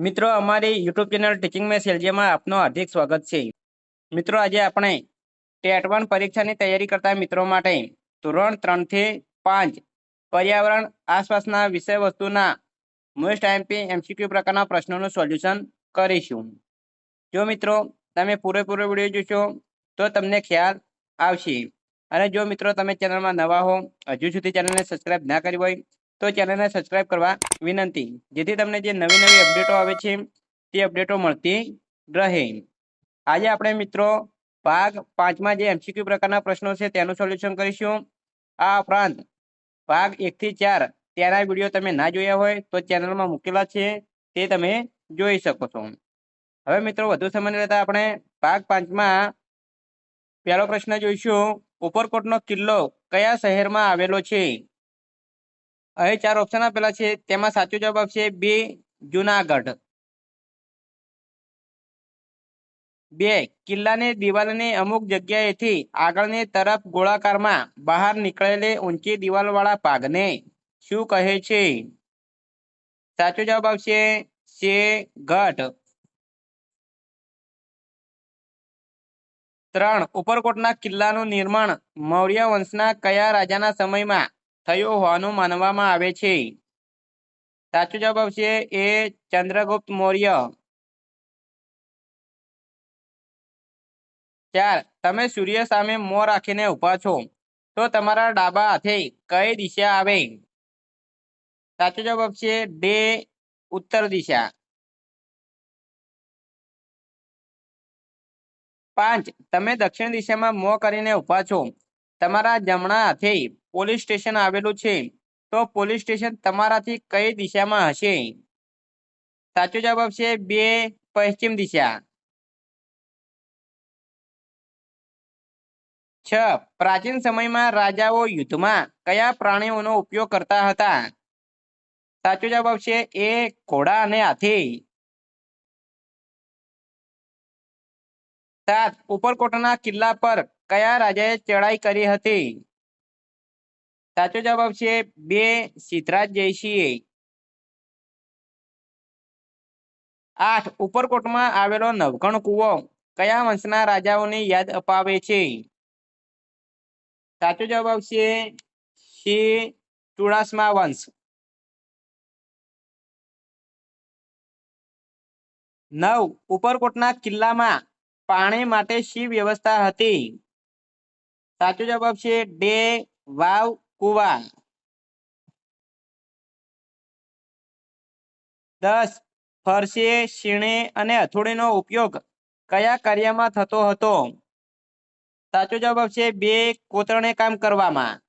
મિત્રો અમારી YouTube channel teaching મે સેલજીમાં આપનું હાર્દિક સ્વાગત છે। મિત્રો આજે આપણે ટેટ 1 પરીક્ષાની તૈયારી કરતા મિત્રો માટે ધોરણ 3 થી 5 પર્યાવરણ આસપાસના વિષય વસ્તુના મોસ્ટ આઈએમપી એમસીક્યુ પ્રકારના પ્રશ્નોનું સોલ્યુશન કરીશું। જો મિત્રો તમે પૂરેપૂરો વિડીયો જોશો તો તમને ખ્યાલ આવશે। અને જો મિત્રો તમે ચેનલમાં નવા હો, હજુ સુધી ચેનલને સબસ્ક્રાઇબ ના કરી હોય તો ચેનલને સબસ્ક્રાઇબ કરવા વિનંતી, જેથી તમને જે નવી નવી અપડેટો આવે છે તે અપડેટો મળતી રહે। આજે આપણે મિત્રો ભાગ 5માં જે એમસીક્યુ પ્રકારના પ્રશ્નો છે તેનું સોલ્યુશન કરીશું। આ ઉપરાંત ભાગ 1 થી 4 તેના વિડીયો તમે ના જોયા હોય તો ચેનલમાં મૂકેલા છે, તે તમે જોઈ શકો છો। હવે મિત્રો વધુ સમય ન લેતા આપણે ભાગ 5માં પહેલો પ્રશ્ન જોઈશું। ઉપરકોટનો કિલ્લો કયા શહેરમાં આવેલો છે? અહીં 4 ઓપ્શન આપેલા છે, તેમાં સાચો જવાબ આવશે બી, જુનાગઢ। 2, કિલ્લાની દિવાલની અમુક જગ્યાએથી આગળની તરફ ગોળાકારમાં બહાર નીકળેલી ઊંચી દિવાલવાળા ભાગને શું કહે છે? સાચો જવાબ આવશે સી, ગઢ। 3, ઉપરકોટના કિલ્લાનું નિર્માણ મૌર્ય વંશના કયા રાજાના સમયમાં થયું હોવાનું માનવામાં આવે છે? સાચો જવાબ આવશે એ, ચંદ્રગુપ્ત મૌર્ય। 4, તમે સૂર્ય સામે મોં રાખીને ઊભા છો તો તમારા ડાબા હાથે કઈ દિશા આવે? સાચો જવાબ આવશે ડી, ઉત્તર દિશા। 5, તમે દક્ષિણ દિશામાં મોં કરીને ઊભા છો, તમારા જમણા હાથે પોલીસ સ્ટેશન આવેલું છે, તો પોલીસ સ્ટેશન તમારાથી કઈ દિશામાં હશે? સાચો જવાબ આવશે બે, પશ્ચિમ દિશા। 6, પ્રાચીન સમયમાં રાજાઓ યુદ્ધમાં કયા પ્રાણીઓનો ઉપયોગ કરતા હતા? સાચો જવાબ આવશે એ, ઘોડા અને હાથી। 7, ઉપરકોટના કિલ્લા પર કયા રાજાએ ચડાઈ કરી હતી? સાચો જવાબ આવશે બે, સિદ્ધરાજ જયસિંહે। 8, ઉપરકોટમાં આવેલો નવઘણ કૂવો કયા વંશના રાજાઓની યાદ અપાવે છે? સાચો જવાબ આવશે સી, ચુડાસમા વંશ। 9, ઉપરકોટના કિલ્લામાં પાણી માટે શી વ્યવસ્થા હતી? સાચો જવાબ આવશે ડે, વાવ, કુવા। 10, ફરસે, શીણે અને હથોડીનો ઉપયોગ કયા કાર્યમાં થતો હતો? સાચો જવાબ આવશે બે, કોતરણે કામ કરવામાં।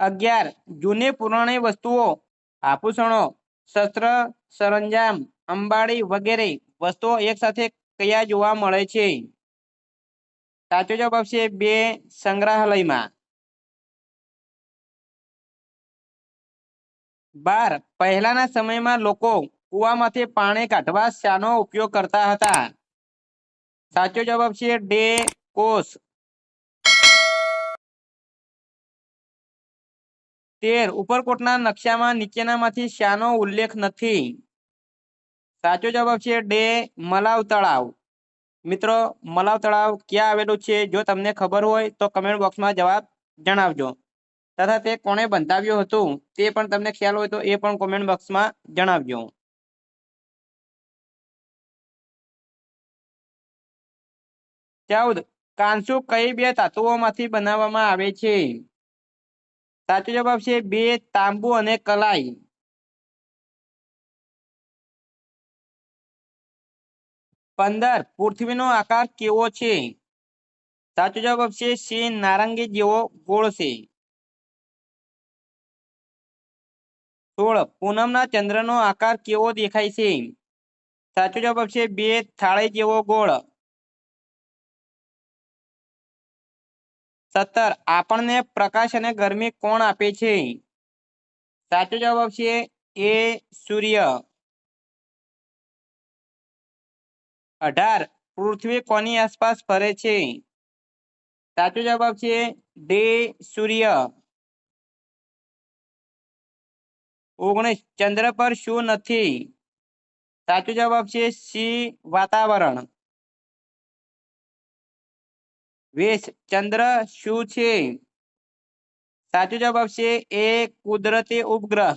11, જૂની પુરાણી વસ્તુઓ, આભૂષણો, શસ્ત્ર સરંજામ, અંબાડી વગેરે વસ્તુઓ એક સાથે કયા જોવા મળે છે? સાચો જવાબ આવશે બે, સંગ્રહાલયમાં। 12, પહેલાના સમયમાં લોકો કૂવામાંથી પાણી કાઢવા શાનો ઉપયોગ કરતા હતા? સાચો જવાબ આવશે ડે, કોસ। 13, ઉપરકોટના નકશામાં નીચેનામાંથી શાનો ઉલ્લેખ નથી? સાચો જવાબ આવશે ડે, મલાવ તળાવ। મિત્રો, મલાવ તળાવ ક્યાં આવેલું છે જો તમને ખબર હોય તો કમેન્ટ બોક્સમાં જવાબ જણાવજો, તથા તે કોણે બંધાવ્યું હતું તે પણ તમને ખ્યાલ હોય તો એ પણ કોમેન્ટ બોક્સમાં જણાવજો। 14, કાંસુ કઈ બે ધાતુઓમાંથી બનાવવામાં આવે છે? સાચો જવાબ આવશે બે, તાંબુ અને કલાઈ। 15, પૃથ્વીનો આકાર કેવો છે? સાચો જવાબ આવશે સી, નારંગી જેવો ગોળ છે। 16, પૂનમના ચંદ્રનો આકાર કેવો દેખાય છે? સાચો જવાબ આવશે બે, થાળી જેવો ગોળ। 17, આપણને પ્રકાશ અને ગરમી કોણ આપે છે? સાચો જવાબ આવશે એ, સૂર્ય। 18, પૃથ્વી કોની આસપાસ ફરે છે? સાચો જવાબ આવશે ડી, સૂર્ય। 19 ચંદ્ર પર શું નથી? સાચો જવાબ છે સી વાતાવરણ. 20 ચંદ્ર શું છે? સાચો જવાબ છે એ કુદરતી ઉપગ્રહ.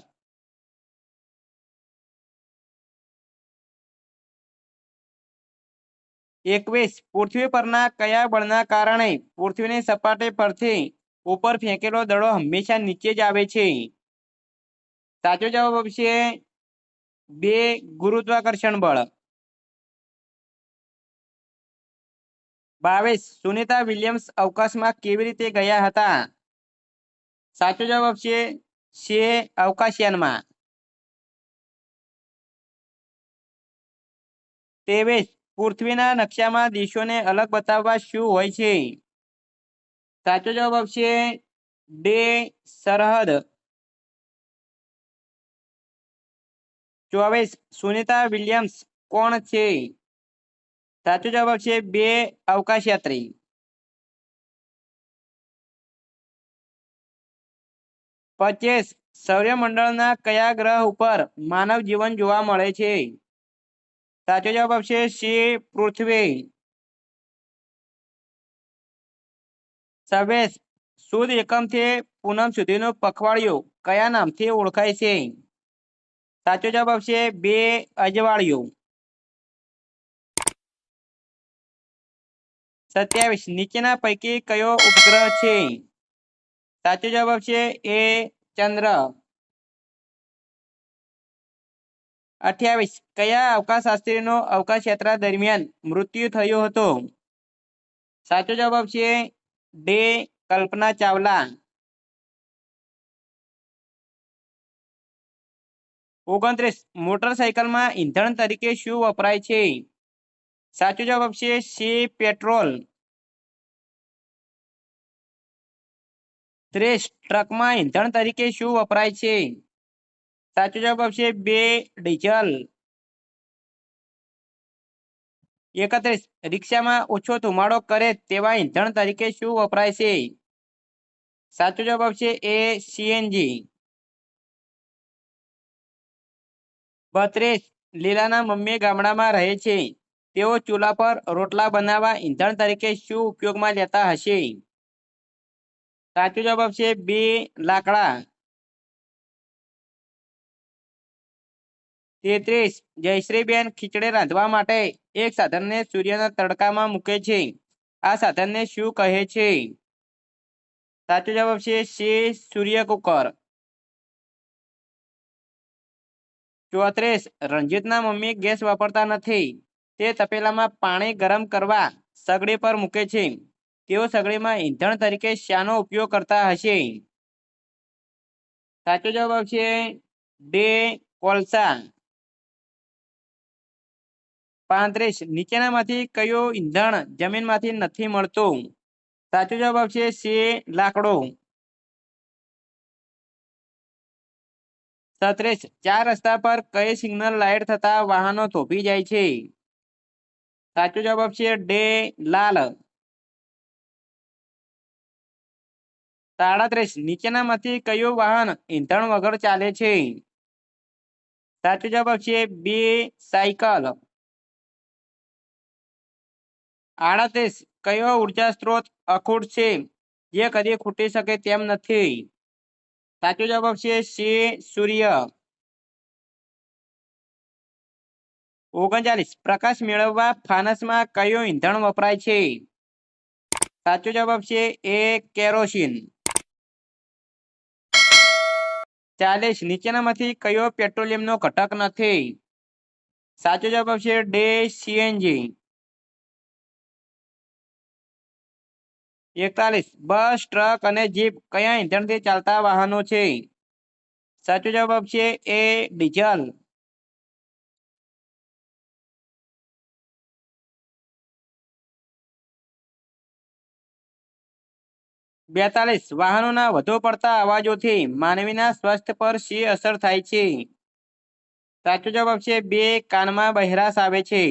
21 પૃથ્વી પરના કયા બળના કારણે પૃથ્વીની સપાટી પરથી ઉપર ફેંકેલો દડો હંમેશા નીચે જ આવે છે? સાચો જવાબ છે બે ગુરુત્વાકર્ષણ બળ. 22 સુનિતા વિલિયમ્સ અવકાશમાં કેવી રીતે ગયા હતા? સાચો જવાબ છે અવકાશયાનમાં. 23 પૃથ્વીના નકશામાં દેશોને અલગ બતાવવા શું હોય છે? સાચો જવાબ છે ડે સરહદ. 24 સુનિતા વિલિયમ્સ કોણ છે? સાચો જવાબ છે બે અવકાશયાત્રી. 25 સૌરમંડળના કયા ગ્રહ ઉપર માનવ જીવન જોવા મળે છે? સાચો જવાબ છે સી પૃથ્વી. 26 સુદ એકમથી પૂનમ સુધીનું પખવાડિયું કયા નામથી ઓળખાય છે? સાચો જવાબ છે બે અજવાળિયું. 27 નીચેના પૈકી કયો ઉપગ્રહ છે? સાચો જવાબ છે એ ચંદ્ર. 28 કયા અવકાશયાત્રીનો અવકાશ યાત્રા દરમિયાન મૃત્યુ થયું હતું? સાચો જવાબ છે ડે કલ્પના ચાવલા. 29 મોટરસાયકલમાં ઈંધણ તરીકે શું વપરાય છે? સાચો જવાબ છે સી પેટ્રોલ. 30 ટ્રકમાં ઈંધણ તરીકે શું વપરાય છે? સાચો જવાબ છે બે ડીઝલ. 31 રિક્ષામાં ઓછો ધુમાડો કરે તેવા ઈંધણ તરીકે શું વપરાય છે? સાચો જવાબ છે એ સીએનજી. 32 લીલાના મમ્મી ગામડામાં રહે છે. તેઓ ચૂલા પર રોટલા બનાવવા ઈંધણ તરીકે શું ઉપયોગમાં લેતા હશે? સાચો જવાબ છે બે લાકડા. 33 જયશ્રીબેન ખીચડી રાંધવા માટે એક સાધનને સૂર્યના તડકામાં મૂકે છે. આ સાધનને શું કહે છે? સાચો જવાબ છે સી સૂર્ય કુકર. 34 રંજીતના મમ્મી ગેસ વાપરતા નથી. તે તપેલામાં પાણી ગરમ કરવા સગડી પર મૂકે છે. તેઓ સગડીમાં ઈંધણ તરીકે શાનો ઉપયોગ કરતા હશે? સાચો જવાબ છે ડે કોલસા. 35 નીચેનામાંથી કયું ઈંધણ જમીનમાંથી નથી મળતું? સાચો જવાબ છે સી લાકડું. 36 ચાર રસ્તા પર કઈ સિગ્નલ લાઈટ થતા વાહનો થોભી જાય છે? સાચો જવાબ છે ડે લાલ. 37 નીચેનામાંથી કયું વાહન ઈંધણ વગર ચાલે છે? સાચો જવાબ છે બી સાયકલ. 38 કયો ઉર્જા સ્ત્રોત અખૂટ છે જે કદી ખૂટી શકે તેમ નથી? સાચો જવાબ છે સી સૂર્ય. 39 પ્રકાશ મેળવવા ફાનસમાં કયું ઈંધણ વપરાય છે? સાચો જવાબ છે એ કેરોસીન. 40 નીચેનામાંથી કયો પેટ્રોલિયમનો ઘટક નથી? સાચો જવાબ છે ડે સીએનજી. 41 બસ ટ્રક અને જીપ કયા ઈંધણથી ચાલતા વાહનો છે? સાચો જવાબ છે એ ડીઝલ. 42 વાહનોના વધુ પડતા અવાજોથી માનવીના સ્વાસ્થ્ય પર શી અસર થાય છે? સાચો જવાબ છે બે કાનમાં બહેરાશ આવે છે.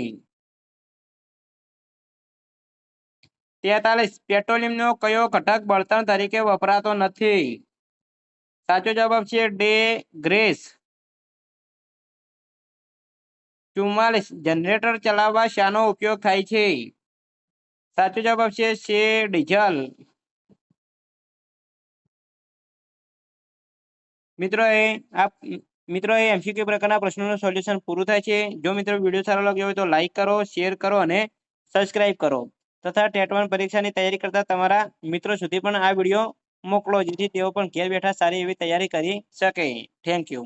43 પેટ્રોલિયમનો કયો ઘટક બળતણ તરીકે વપરાતો નથી? સાચો જવાબ છે ડે ગ્રેસ. 44 જનરેટર ચલાવવા શાનો ઉપયોગ થાય છે? સાચો જવાબ આવશે છે ડીઝલ. મિત્રો એ MCQ પ્રકારના પ્રશ્નોનું સોલ્યુશન પૂરું થાય છે. જો મિત્રો વિડીયો સારો લાગ્યો હોય તો લાઈક કરો, શેર કરો અને સબસ્ક્રાઇબ કરો તથા ટેટ 1 પરીક્ષાની તૈયારી કરતા તમારા મિત્રો સુધી પણ આ વિડીયો મોકલો, જેથી તેઓ પણ ઘેર બેઠા સારી એવી તૈયારી કરી શકે. Thank you.